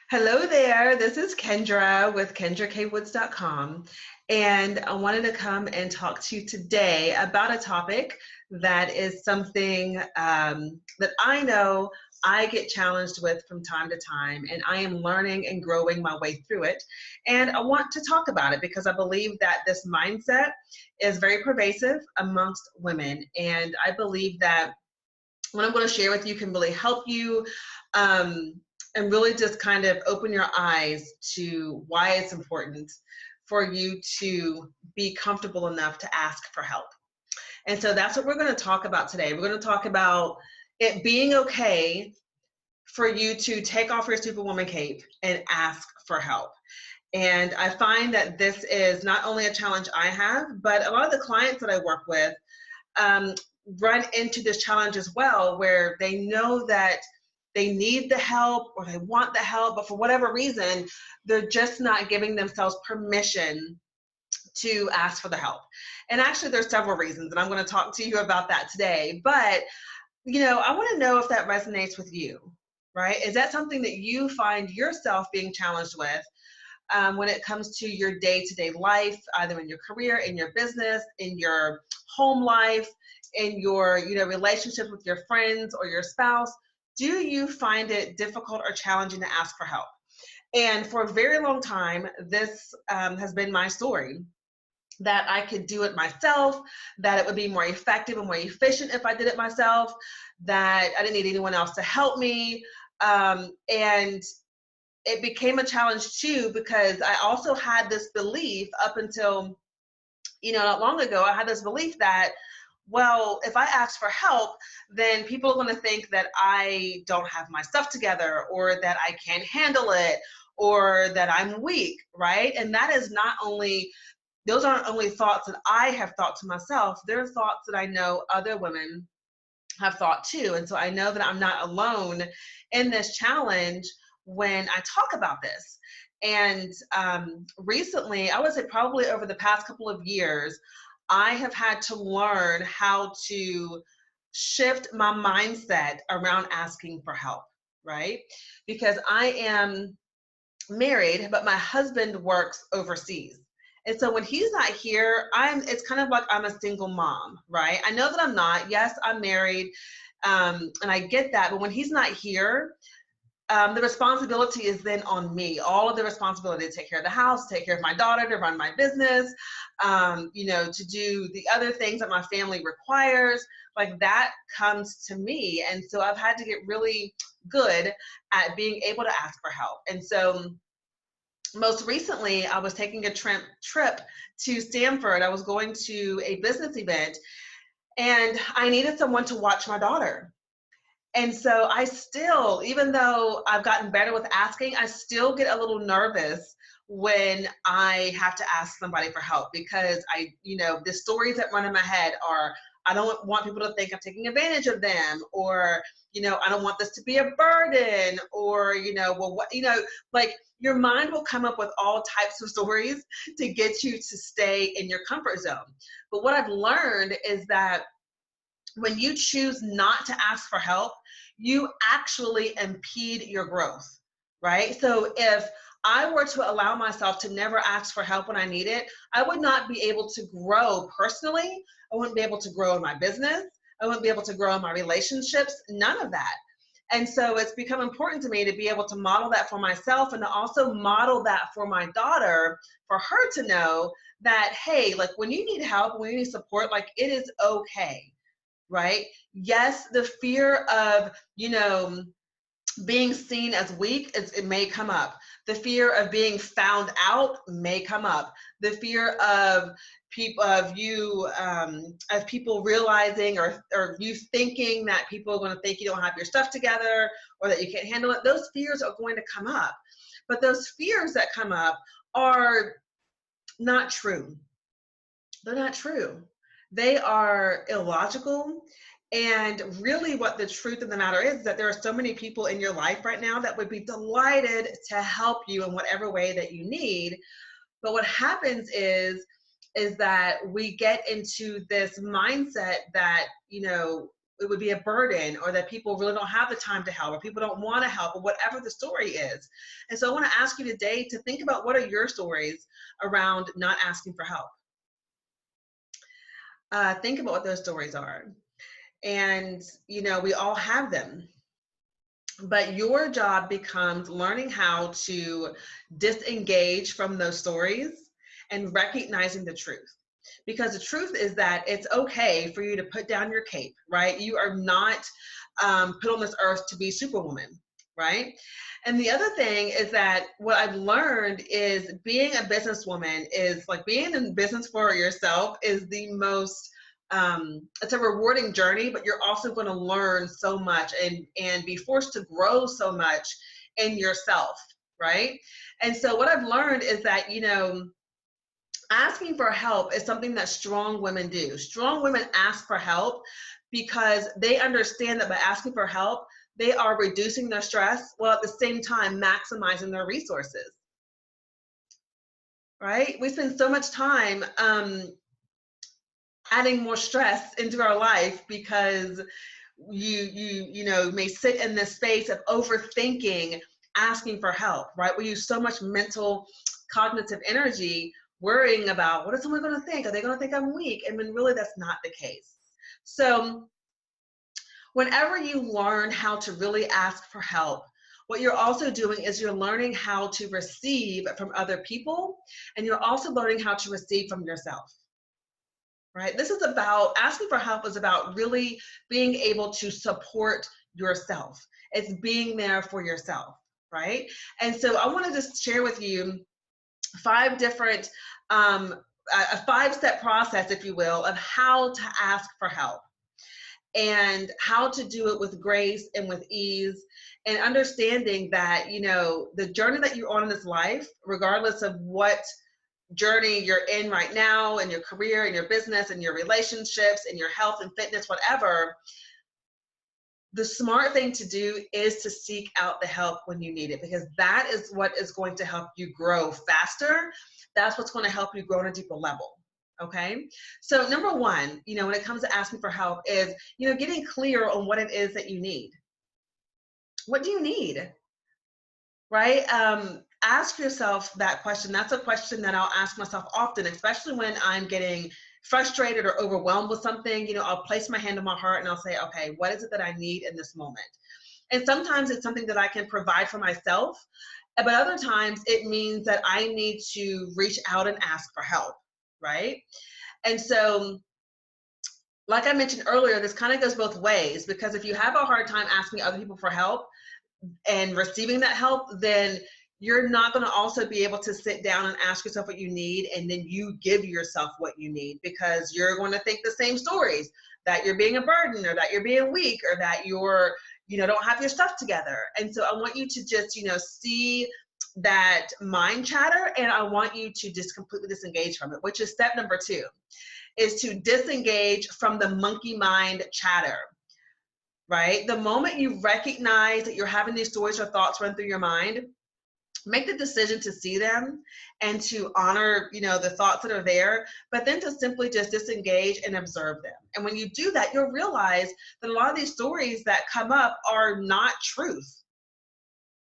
Hello there, this is Kendra with KendraKWoods.com, and I wanted to come and talk to you today about a topic that is something that I know I get challenged with from time to time, and I am learning and growing my way through it. And I want to talk about it because I believe that this mindset is very pervasive amongst women, and I believe that what I'm going to share with you can really help you and really just kind of open your eyes to why it's important for you to be comfortable enough to ask for help. And so that's what we're going to talk about today. We're going to talk about it being okay for you to take off your Superwoman cape and ask for help. And I find that this is not only a challenge I have, but a lot of the clients that I work with um, run into this challenge as well, where they know that they need the help or they want the help, but for whatever reason, they're just not giving themselves permission to ask for the help. And actually, there's several reasons, and I'm going to talk to you about that today. But, I want to know if that resonates with you, right? Is that something that you find yourself being challenged with when it comes to your day-to-day life, either in your career, in your business, in your home life, in your relationship with your friends or your spouse? Do you find it difficult or challenging to ask for help? And for a very long time, this has been my story, that I could do it myself, that it would be more effective and more efficient if I did it myself, that I didn't need anyone else to help me. And it became a challenge too, because I also had this belief up until, not long ago, I had this belief that, well, if I ask for help, then people are going to think that I don't have my stuff together, or that I can't handle it, or that I'm weak, right? And that is not only, those aren't only thoughts that I have thought to myself, they're thoughts that I know other women have thought too. And so I know that I'm not alone in this challenge when I talk about this. And recently, I would say probably over the past couple of years, I have had to learn how to shift my mindset around asking for help, right? Because I am married, but my husband works overseas. And so when he's not here, it's kind of like I'm a single mom, right? I know that I'm not. Yes, I'm married, and I get that. But when he's not here, the responsibility is then on me. All of the responsibility to take care of the house, take care of my daughter, to run my business, to do the other things that my family requires, like that comes to me. And so I've had to get really good at being able to ask for help. And so most recently, I was taking a trip to Stanford. I was going to a business event, and I needed someone to watch my daughter. And so I still, even though I've gotten better with asking, I still get a little nervous when I have to ask somebody for help, because the stories that run in my head are, I don't want people to think I'm taking advantage of them, or, I don't want this to be a burden, or, well, what, like your mind will come up with all types of stories to get you to stay in your comfort zone. But what I've learned is that when you choose not to ask for help, you actually impede your growth, right? So if I were to allow myself to never ask for help when I need it, I would not be able to grow personally. I wouldn't be able to grow in my business. I wouldn't be able to grow in my relationships, none of that. And so it's become important to me to be able to model that for myself, and to also model that for my daughter, for her to know that, hey, like when you need help, when you need support, like it is okay, right? Yes, the fear of, being seen as weak, it may come up. The fear of being found out may come up. The fear of people realizing, or you thinking that people are going to think you don't have your stuff together, or that you can't handle it. Those fears are going to come up. But those fears that come up are not true. They're not true. They are illogical. And really, what the truth of the matter is that there are so many people in your life right now that would be delighted to help you in whatever way that you need. But what happens is that we get into this mindset that, it would be a burden, or that people really don't have the time to help, or people don't want to help, or whatever the story is. And so I want to ask you today to think about, what are your stories around not asking for help? Think about what those stories are. And, we all have them. But your job becomes learning how to disengage from those stories and recognizing the truth. Because the truth is that it's okay for you to put down your cape, right? You are not put on this earth to be Superwoman, right? And the other thing is that what I've learned is being a businesswoman is like being in business for yourself is the most it's a rewarding journey, but you're also going to learn so much and be forced to grow so much in yourself, right? And so what I've learned is that, asking for help is something that strong women do. Strong women ask for help because they understand that by asking for help, they are reducing their stress while at the same time maximizing their resources, right? We spend so much time adding more stress into our life because you may sit in this space of overthinking asking for help, right? We use so much mental cognitive energy worrying about, what is someone going to think? Are they going to think I'm weak? And when really that's not the case. So whenever you learn how to really ask for help, what you're also doing is you're learning how to receive from other people, and you're also learning how to receive from yourself. Right? This is about, asking for help is about really being able to support yourself. It's being there for yourself, right? And so I want to just share with you 5 different, a 5-step process, if you will, of how to ask for help and how to do it with grace and with ease, and understanding that, the journey that you're on in this life, regardless of what journey you're in right now in your career, in your business, in your relationships, in your health and fitness, whatever, the smart thing to do is to seek out the help when you need it, because that is what is going to help you grow faster. That's what's going to help you grow on a deeper level. Okay. So number 1, when it comes to asking for help is, getting clear on what it is that you need. What do you need? Right? Ask yourself that question. That's a question that I'll ask myself often, especially when I'm getting frustrated or overwhelmed with something. I'll place my hand on my heart and I'll say, okay, what is it that I need in this moment? And sometimes it's something that I can provide for myself, but other times it means that I need to reach out and ask for help, right? And so, like I mentioned earlier, this kind of goes both ways, because if you have a hard time asking other people for help and receiving that help, then you're not going to also be able to sit down and ask yourself what you need, and then you give yourself what you need, because you're going to think the same stories, that you're being a burden, or that you're being weak, or that you're, don't have your stuff together. And so I want you to just, see that mind chatter, and I want you to just completely disengage from it, which is step number 2, is to disengage from the monkey mind chatter. Right? The moment you recognize that you're having these stories or thoughts run through your mind, make the decision to see them and to honor, the thoughts that are there, but then to simply just disengage and observe them. And when you do that, you'll realize that a lot of these stories that come up are not truth,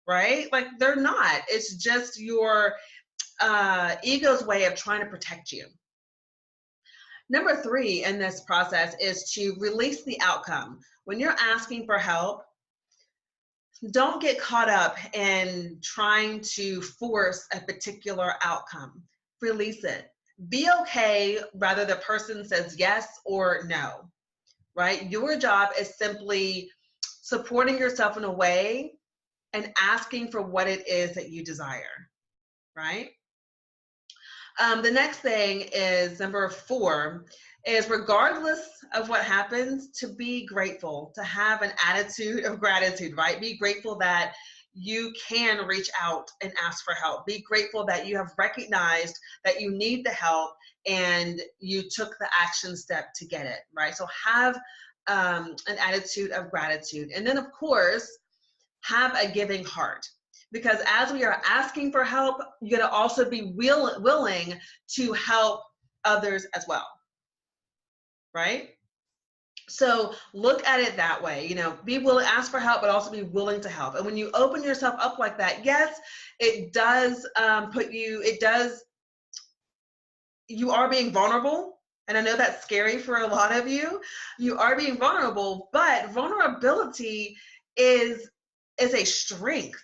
right? Like, they're not. It's just your ego's way of trying to protect you. Number 3 in this process is to release the outcome. When you're asking for help, don't get caught up in trying to force a particular outcome. Release it. Be okay whether the person says yes or no, right? Your job is simply supporting yourself in a way and asking for what it is that you desire, right? The next thing is number 4, is regardless of what happens, to be grateful, to have an attitude of gratitude, right? Be grateful that you can reach out and ask for help. Be grateful that you have recognized that you need the help and you took the action step to get it, right? So have an attitude of gratitude. And then, of course, have a giving heart. Because as we are asking for help, you got to also be willing to help others as well, right? So look at it that way, you know, be willing, ask for help, but also be willing to help. And when you open yourself up like that, yes, it does you are being vulnerable. And I know that's scary for a lot of you. You are being vulnerable, but vulnerability is a strength,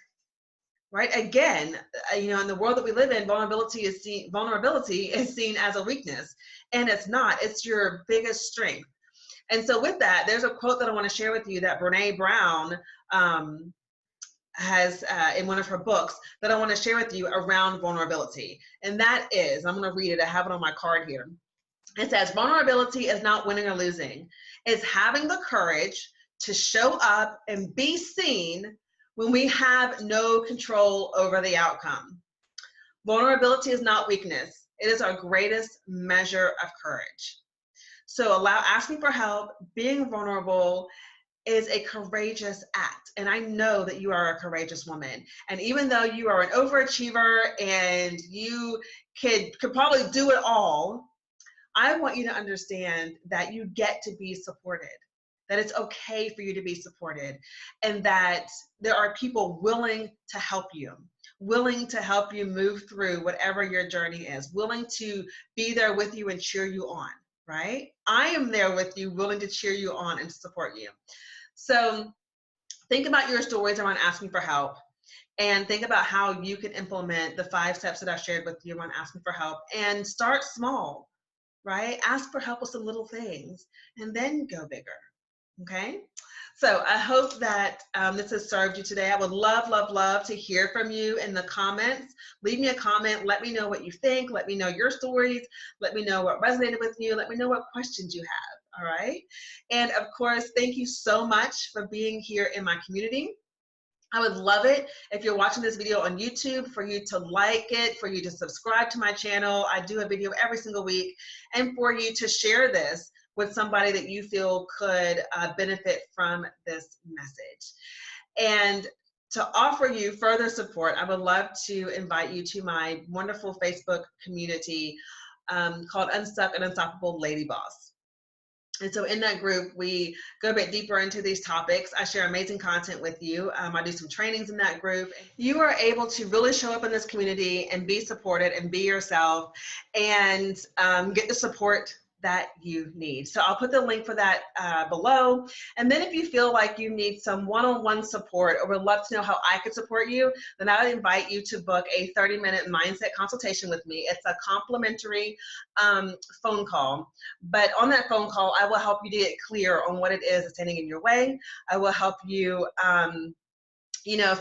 right? Again, you know, in the world that we live in, vulnerability is seen as a weakness, and it's not. It's your biggest strength. And so with that, there's a quote that I want to share with you that Brene Brown has in one of her books that I want to share with you around vulnerability. And that is, I'm going to read it. I have it on my card here. It says, vulnerability is not winning or losing. It's having the courage to show up and be seen when we have no control over the outcome. Vulnerability is not weakness. It is our greatest measure of courage. So asking for help, being vulnerable is a courageous act. And I know that you are a courageous woman. And even though you are an overachiever and you could probably do it all, I want you to understand that you get to be supported, that it's okay for you to be supported, and that there are people willing to help you move through whatever your journey is, willing to be there with you and cheer you on, right? I am there with you, willing to cheer you on and support you. So think about your stories around asking for help, and think about how you can implement the 5 steps that I shared with you on asking for help, and start small, right? Ask for help with some little things and then go bigger, okay? So I hope that this has served you today. I would love, love, love to hear from you in the comments. Leave me a comment. Let me know what you think. Let me know your stories. Let me know what resonated with you. Let me know what questions you have, all right? And of course, thank you so much for being here in my community. I would love it if you're watching this video on YouTube for you to like it, for you to subscribe to my channel. I do a video every single week, and for you to share this with somebody that you feel could benefit from this message. And to offer you further support, I would love to invite you to my wonderful Facebook community called Unstuck and Unstoppable Lady Boss. And so in that group, we go a bit deeper into these topics. I share amazing content with you. I do some trainings in that group. You are able to really show up in this community and be supported and be yourself, and get the support that you need. So I'll put the link for that below. And then if you feel like you need some one-on-one support or would love to know how I could support you, then I would invite you to book a 30-minute mindset consultation with me. It's a complimentary phone call. But on that phone call, I will help you to get clear on what it is that's standing in your way. I will help you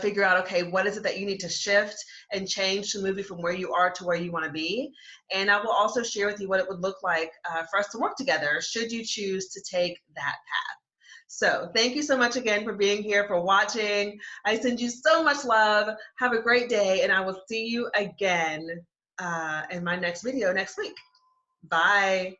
figure out, okay, what is it that you need to shift and change to move you from where you are to where you want to be. And I will also share with you what it would look like for us to work together should you choose to take that path. So thank you so much again for being here, for watching. I send you so much love. Have a great day, and I will see you again in my next video next week. Bye.